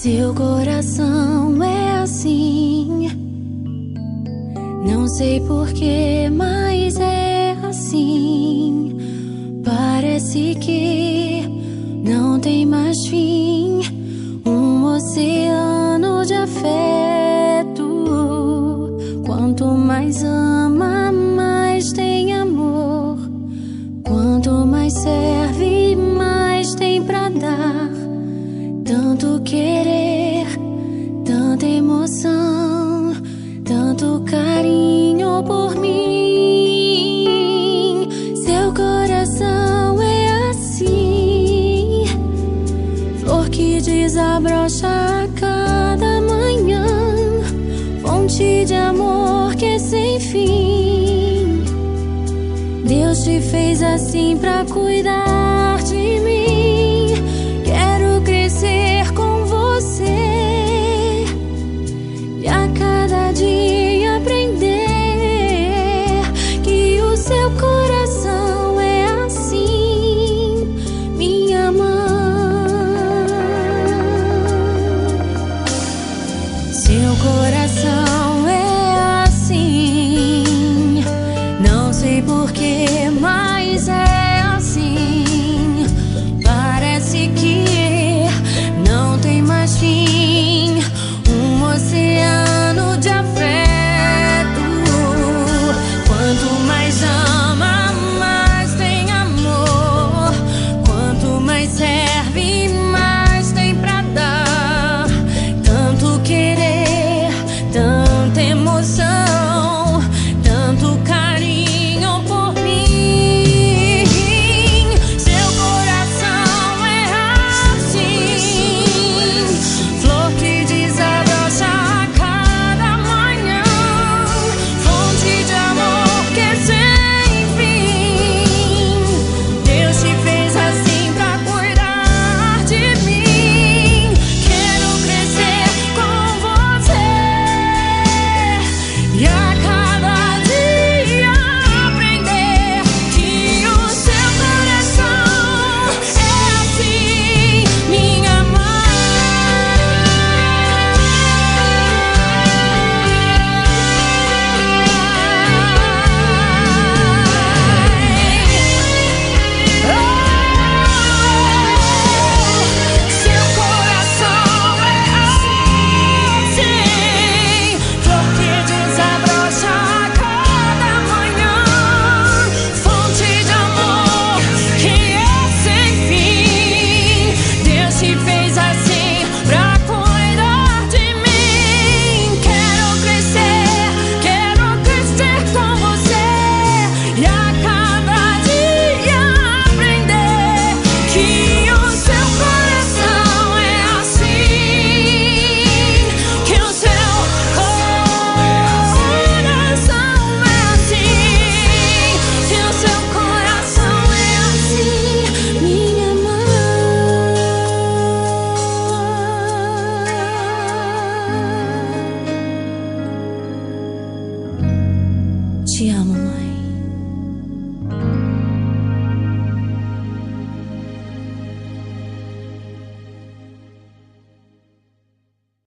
Seu coração é assim, não sei porquê, mas é assim. Parece que não tem mais fim, um oceano de afeto. Quanto mais ama, mais tem amor. Quanto mais serve, mais tem pra dar. Tanto querer, tanta emoção, tanto carinho por mim. Seu coração é assim, flor que desabrocha a cada manhã, fonte de amor que é sem fim. Deus te fez assim pra cuidar